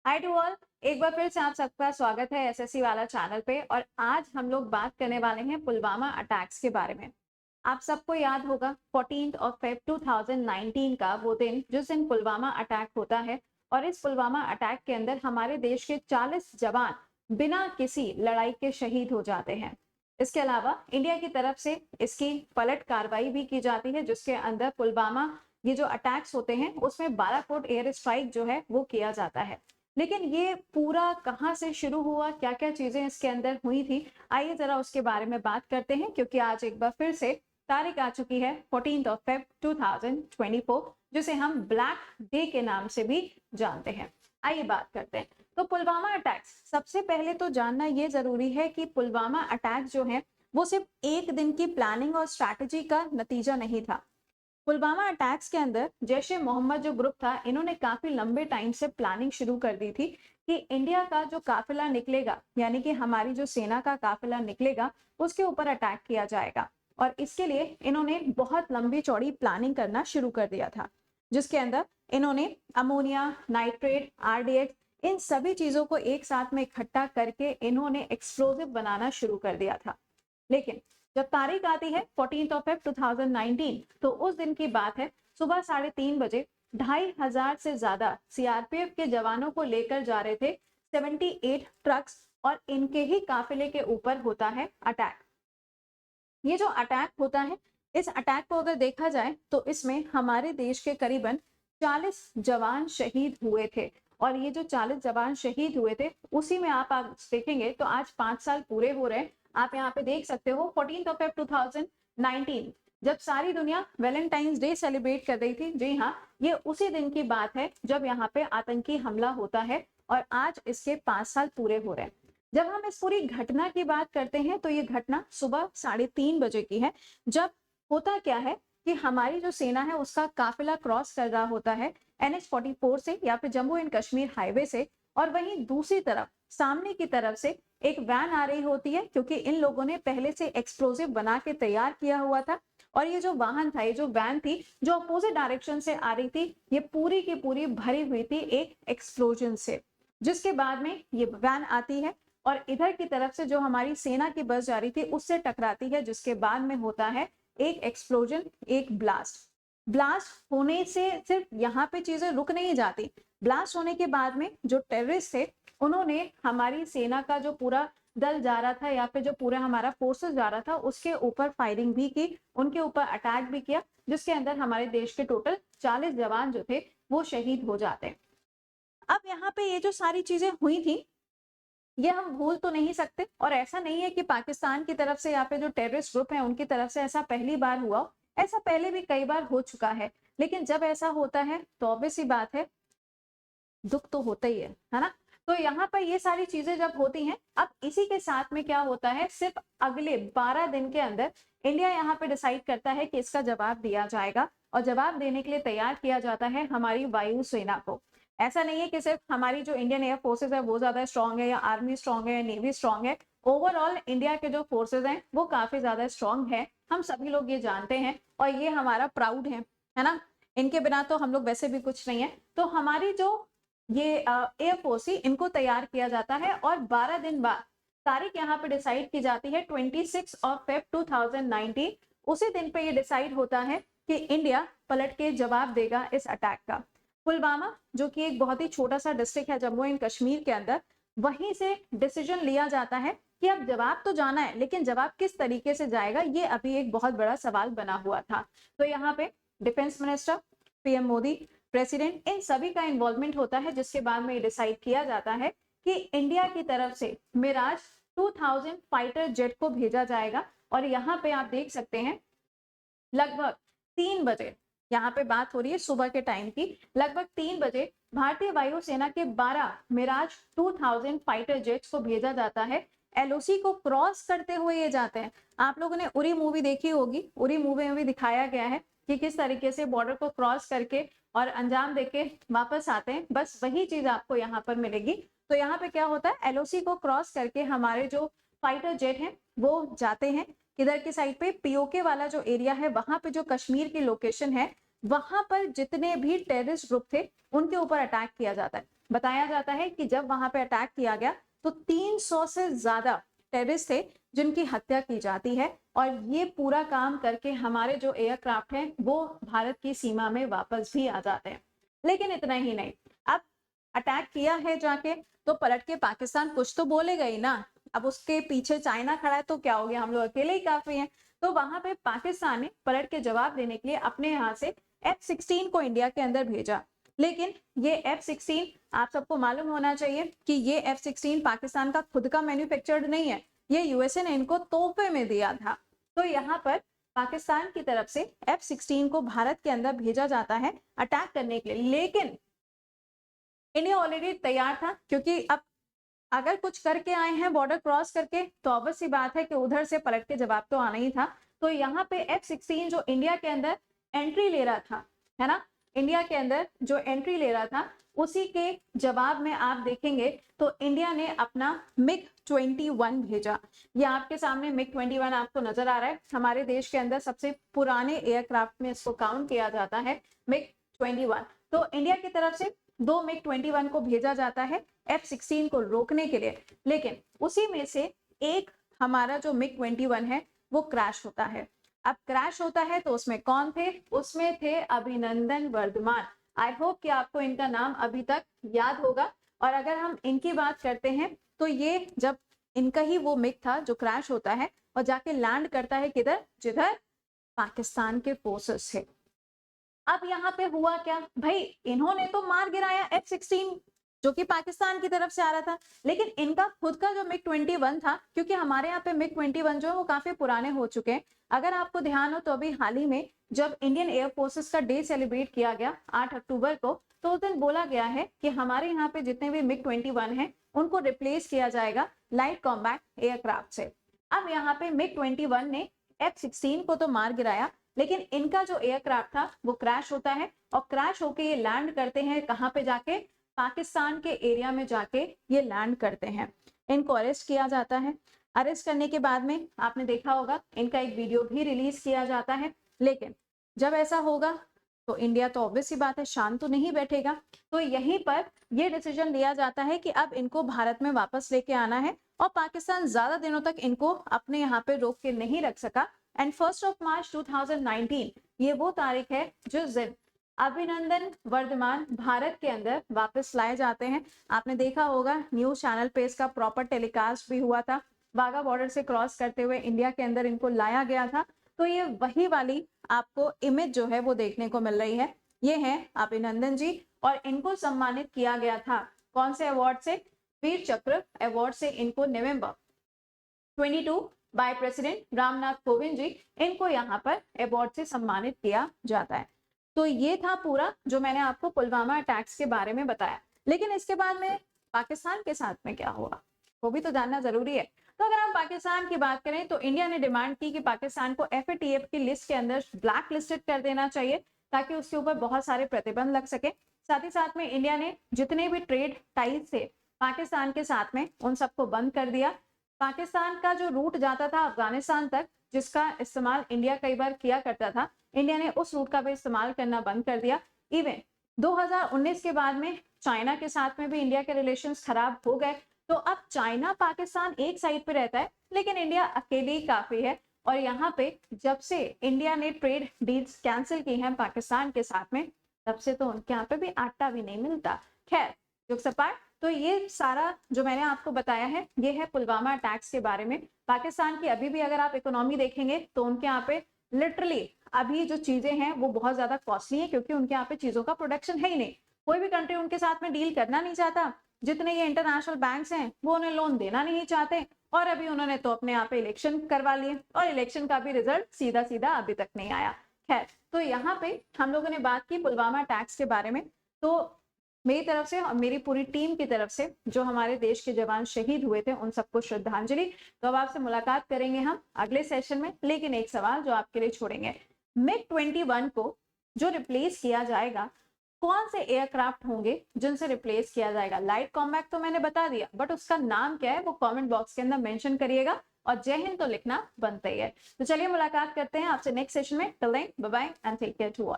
Hi to all. एक बार फिर से आप सबका स्वागत है एसएससी वाला चैनल पे। और आज हम लोग बात करने वाले हैं पुलवामा अटैक्स के बारे में। आप सबको याद होगा 14 Feb 2019 का वो दिन जिस दिन पुलवामा अटैक होता है। और इस पुलवामा अटैक के अंदर हमारे देश के 40 जवान बिना किसी लड़ाई के शहीद हो जाते हैं। इसके अलावा इंडिया की तरफ से इसकी पलट कार्रवाई भी की जाती है, जिसके अंदर पुलवामा ये जो अटैक्स होते हैं उसमें बालाकोट एयर स्ट्राइक जो है वो किया जाता है। लेकिन ये पूरा कहाँ से शुरू हुआ, क्या क्या चीजें इसके अंदर हुई थी, आइए जरा उसके बारे में बात करते हैं। क्योंकि आज एक बार फिर से तारीख आ चुकी है 14 Feb 2024, जिसे हम ब्लैक डे के नाम से भी जानते हैं। आइए बात करते हैं। तो पुलवामा अटैक्स, सबसे पहले तो जानना ये जरूरी है कि पुलवामा अटैक जो है वो सिर्फ एक दिन की प्लानिंग और स्ट्रैटेजी का नतीजा नहीं था। पुलवामा अटैक्स के अंदर जैश ए मोहम्मद जो ग्रुप था, इन्होंने काफी लंबे टाइम से प्लानिंग शुरू कर दी थी कि इंडिया का जो काफिला निकलेगा, यानी कि हमारी जो सेना का काफिला निकलेगा, उसके ऊपर अटैक किया जाएगा। और इसके लिए इन्होंने बहुत लंबी चौड़ी प्लानिंग करना शुरू कर दिया था, जिसके अंदर इन्होंने अमोनिया, नाइट्रेट, आरडीएक्स, इन सभी चीजों को एक साथ में इकट्ठा करके इन्होंने एक्सप्लोजिव बनाना शुरू कर दिया था। लेकिन जब तारीख आती है 14 Feb 2019, तो उस दिन की बात है, सुबह 3:30 बजे 2,500 से ज्यादा सीआरपीएफ के जवानों को लेकर जा रहे थे 78 ट्रक्स, और इनके ही काफिले के ऊपर होता है अटैक। ये जो अटैक होता है, इस अटैक को अगर देखा जाए तो इसमें हमारे देश के करीबन 40 जवान शहीद हुए थे। और ये जो 40 जवान शहीद हुए थे, उसी में आप देखेंगे तो आज 5 साल पूरे हो रहे हैं। आप यहाँ पे देख सकते हो 14 Feb 2019, जब सारी दुनिया वैलेंटाइंस डे सेलिब्रेट कर रही थी। जी हाँ, ये उसी दिन की बात है जब यहाँ पे आतंकी हमला होता है, और आज इसके 5 साल पूरे हो रहे हैं। जब हम इस पूरी घटना की बात करते हैं तो ये घटना सुबह 3:30 बजे की है। जब होता क्या है कि हमारी जो सेना है उसका काफिला क्रॉस कर रहा होता है NH-44 से, या फिर जम्मू एंड कश्मीर हाईवे से। और वहीं दूसरी तरफ सामने की तरफ से एक वैन आ रही होती है, क्योंकि इन लोगों ने पहले से एक्सप्लोजिव बना के तैयार किया हुआ था। और ये जो वाहन था, ये जो वैन थी, जो अपोजिट डायरेक्शन से आ रही थी, ये पूरी की पूरी भरी हुई थी एक एक्सप्लोजन से। जिसके बाद में ये वैन आती है और इधर की तरफ से जो हमारी सेना की बस जा रही थी उससे टकराती है, जिसके बाद में होता है एक एक्सप्लोजन, एक ब्लास्ट। ब्लास्ट होने से सिर्फ यहाँ पे चीजें रुक नहीं जाती। ब्लास्ट होने के बाद में जो टेररिस्ट थे, उन्होंने हमारी सेना का जो पूरा दल जा रहा था, या फिर जो पूरा हमारा फोर्सेस जा रहा था, उसके ऊपर फायरिंग भी की, उनके ऊपर अटैक भी किया, जिसके अंदर हमारे देश के टोटल 40 जवान जो थे वो शहीद हो जाते हैं। अब यहाँ पे ये जो सारी चीजें हुई थी, ये हम भूल तो नहीं सकते। और ऐसा नहीं है कि पाकिस्तान की तरफ से या फिर जो टेररिस्ट ग्रुप है उनकी तरफ से ऐसा पहली बार हुआ हो, ऐसा पहले भी कई बार हो चुका है। लेकिन जब ऐसा होता है तो ऑब्वियस सी बात है, दुख तो होता ही है ना। तो यहाँ पर ये सारी चीजें जब होती हैं, अब इसी के साथ में क्या होता है, सिर्फ अगले 12 दिन के अंदर इंडिया यहाँ पे डिसाइड करता है कि इसका जवाब दिया जाएगा। और जवाब देने के लिए तैयार किया जाता है हमारी वायु सेना को। ऐसा नहीं है कि सिर्फ हमारी जो इंडियन एयर फोर्सेज है वो ज्यादा स्ट्रांग है, या आर्मी स्ट्रांग है, या नेवी स्ट्रांग है। ओवरऑल इंडिया के जो फोर्सेज हैं वो काफी ज्यादा स्ट्रांग है, हम सभी लोग ये जानते हैं, और ये हमारा प्राउड है ना। इनके बिना तो हम लोग वैसे भी कुछ नहीं है। तो हमारी जो ये एयरफोर्स ही इनको तैयार किया जाता है, और 12 दिन बाद तारीख यहाँ पे डिसाइड की जाती है 26 Feb 2019। उसी दिन पे ये डिसाइड होता है कि इंडिया पलट के जवाब देगा इस अटैक का। पुलवामा, जो कि एक बहुत ही छोटा सा डिस्ट्रिक्ट है जम्मू एंड कश्मीर के अंदर, वहीं से डिसीजन लिया जाता है कि अब जवाब तो जाना है, लेकिन जवाब किस तरीके से जाएगा, ये अभी एक बहुत बड़ा सवाल बना हुआ था। तो यहाँ पे defence minister, PM Modi, president, इन सभी का इन्वॉल्वमेंट होता है, जिसके बाद में ये डिसाइड किया जाता है कि इंडिया की तरफ से मिराज 2000 फाइटर जेट को भेजा जाएगा। और यहाँ पे आप देख सकते हैं लगभग 3 बजे, यहाँ पे बात हो रही है सुबह के टाइम की, लगभग 3 बजे भारतीय वायुसेना के 12 मिराज 2000 फाइटर जेट्स को भेजा जाता है। एलओसी को क्रॉस करते हुए ये जाते हैं। आप लोगों ने उरी मूवी देखी होगी, उरी मूवी में भी दिखाया गया है कि किस तरीके से बॉर्डर को क्रॉस करके और अंजाम देके वापस आते हैं, बस वही चीज आपको यहाँ पर मिलेगी। तो यहाँ पे क्या होता है, एलओसी को क्रॉस करके हमारे जो फाइटर जेट हैं वो जाते हैं किधर की साइड पे, पीओके वाला जो एरिया है, वहां पे जो कश्मीर की लोकेशन है वहां पर जितने भी टेररिस्ट ग्रुप थे उनके ऊपर अटैक किया जाता है। बताया जाता है कि जब वहां पे अटैक किया गया तो 300 से ज्यादा टेररिस्ट थे जिनकी हत्या की जाती है, और ये पूरा काम करके हमारे जो एयरक्राफ्ट हैं वो भारत की सीमा में वापस भी आ जाते हैं। लेकिन इतना ही नहीं, अब अटैक किया है जाके तो पलट के पाकिस्तान कुछ तो बोलेगा ही ना। अब उसके पीछे चाइना खड़ा है तो क्या हो गया, हम लोग अकेले ही काफी हैं। तो वहां पे पाकिस्तान ने पलट के जवाब देने के लिए अपने यहाँ से F-16 को इंडिया के अंदर भेजा। लेकिन ये F-16 आप सबको मालूम होना चाहिए कि ये F-16 पाकिस्तान का खुद का मैन्युफैक्चर्ड नहीं है, ये यूएसए ने इनको तोहफे में दिया था। तो यहाँ पर पाकिस्तान की तरफ से F-16 को भारत के अंदर भेजा जाता है अटैक करने के लिए। लेकिन इंडिया ऑलरेडी तैयार था, क्योंकि अब अगर कुछ करके आए हैं बॉर्डर क्रॉस करके तो ऑब्वियस सी बात है कि उधर से पलट के जवाब तो आना ही था। तो यहाँ पे F-16 जो इंडिया के अंदर एंट्री ले रहा था, है ना, इंडिया के अंदर जो एंट्री ले रहा था, उसी के जवाब में आप देखेंगे तो इंडिया ने अपना MiG-21 भेजा। ये आपके सामने MiG-21 आपको नजर आ रहा है। हमारे देश के अंदर सबसे पुराने एयरक्राफ्ट में इसको काउंट किया जाता है MiG-21। तो इंडिया की तरफ से 2 MiG-21 को भेजा जाता है F-16 को रोकने के लिए। लेकिन उसी में से एक हमारा जो MiG-21 है वो क्रैश होता है। अब क्रैश होता है तो उसमें कौन थे, उसमें थे अभिनंदन वर्धमान। आई होप कि आपको इनका नाम अभी तक याद होगा। और अगर हम इनकी बात करते हैं तो ये जब इनका ही वो मिग था जो क्रैश होता है और जाके लैंड करता है किधर, जिधर पाकिस्तान के फोर्सेस थे। अब यहाँ पे हुआ क्या भाई, इन्होंने तो मार गिराया F-16 जो कि पाकिस्तान की तरफ से आ रहा था, लेकिन इनका खुद का जो MiG-21 था, क्योंकि हमारे यहाँ पे MiG-21 जो है वो काफी पुराने हो चुके हैं। अगर आपको ध्यान हो तो अभी हाल ही में जब इंडियन एयर फोर्सेस का डे सेलिब्रेट किया गया 8 अक्टूबर को, तो उस दिन बोला गया है कि हमारे यहाँ पे जितने भी MiG-21 हैं उनको रिप्लेस किया जाएगा लाइट कॉम्बैट एयरक्राफ्ट से। अब यहाँ पे MiG-21 ने F-16 को तो मार गिराया, लेकिन इनका जो एयरक्राफ्ट था वो क्रैश होता है, और क्रैश होके ये लैंड करते हैं कहाँ पे जाके, पाकिस्तान के एरिया में जाके ये लैंड करते हैं। इनको अरेस्ट किया जाता है। अरेस्ट करने के बाद में आपने देखा होगा इनका एक वीडियो भी रिलीज किया जाता है। लेकिन जब ऐसा होगा तो इंडिया तो ऑब्वियस सी बात है शांत तो नहीं बैठेगा। तो यहीं पर ये डिसीजन लिया जाता है कि अब इनको भारत में वापस लेके आना है, और पाकिस्तान ज्यादा दिनों तक इनको अपने यहाँ पे रोक के नहीं रख सका। एंड 1 मार्च 2019 ये वो तारीख है जिस दिन अभिनंदन वर्धमान भारत के अंदर वापस लाए जाते हैं। आपने देखा होगा न्यूज चैनल पे इसका प्रॉपर टेलीकास्ट भी हुआ था। वाघा बॉर्डर से क्रॉस करते हुए इंडिया के अंदर इनको लाया गया था। तो ये वही वाली आपको इमेज जो है वो देखने को मिल रही है। ये है अभिनंदन जी, और इनको सम्मानित किया गया था कौन से अवार्ड से, वीर चक्र अवार्ड से इनको नवंबर 22 बाय प्रेसिडेंट रामनाथ कोविंद जी इनको यहाँ पर अवार्ड से सम्मानित किया जाता है। तो ये था पूरा जो मैंने आपको पुलवामा अटैक्स के बारे में बताया। लेकिन इसके बाद में पाकिस्तान के साथ में क्या हुआ वो भी तो जानना जरूरी है। तो अगर हम पाकिस्तान की बात करें तो इंडिया ने डिमांड की कि पाकिस्तान को FATF की लिस्ट के अंदर ब्लैक लिस्टेड कर देना चाहिए ताकि उसके ऊपर बहुत सारे प्रतिबंध लग सके। साथ ही साथ में इंडिया ने जितने भी ट्रेड टाइज थे पाकिस्तान के साथ में उन सबको बंद कर दिया। पाकिस्तान का जो रूट जाता था अफगानिस्तान तक, जिसका इस्तेमाल इंडिया कई बार किया करता था, इंडिया ने उस रूट का भी इस्तेमाल करना बंद कर दिया। इवन 2019 के बाद में चाइना के साथ में भी इंडिया के रिलेशंस खराब हो गए। तो अब चाइना पाकिस्तान एक साइड पे रहता है, लेकिन इंडिया अकेले ही काफी है। और यहाँ पे जब से इंडिया ने ट्रेड डील्स कैंसिल की हैं पाकिस्तान के साथ में, तब से तो उनके यहाँ पे भी आटा भी नहीं मिलता। खैर जोक सपाट, तो ये सारा जो मैंने आपको बताया है ये है पुलवामा अटैक्स के बारे में। पाकिस्तान की अभी भी अगर आप इकोनॉमी देखेंगे तो उनके यहाँ पे लिटरली अभी जो चीजें हैं वो बहुत ज्यादा कॉस्टली है, क्योंकि उनके यहाँ पे चीजों का प्रोडक्शन है ही नहीं। कोई भी कंट्री उनके साथ में डील करना नहीं चाहता। जितने ये इंटरनेशनल बैंक्स हैं वो उन्हें लोन देना नहीं चाहते। और अभी उन्होंने तो अपने यहाँ पे इलेक्शन करवा लिए, और इलेक्शन का भी रिजल्ट सीधा सीधा अभी तक नहीं आया। खैर, तो यहाँ पे हम लोगों ने बात की पुलवामा अटैक्स के बारे में। तो मेरी तरफ से और मेरी पूरी टीम की तरफ से जो हमारे देश के जवान शहीद हुए थे उन सबको श्रद्धांजलि। तो अब आपसे मुलाकात करेंगे हम अगले सेशन में, लेकिन एक सवाल जो आपके लिए छोड़ेंगे, MiG-21 को जो रिप्लेस किया जाएगा, कौन से एयरक्राफ्ट होंगे जिनसे रिप्लेस किया जाएगा? लाइट कॉम्बैट तो मैंने बता दिया, बट उसका नाम क्या है वो कमेंट बॉक्स के अंदर मेंशन करिएगा, और जय हिंद तो लिखना बनता ही है। तो चलिए मुलाकात करते हैं आपसे नेक्स्ट सेशन में। Till then bye bye and take care to all.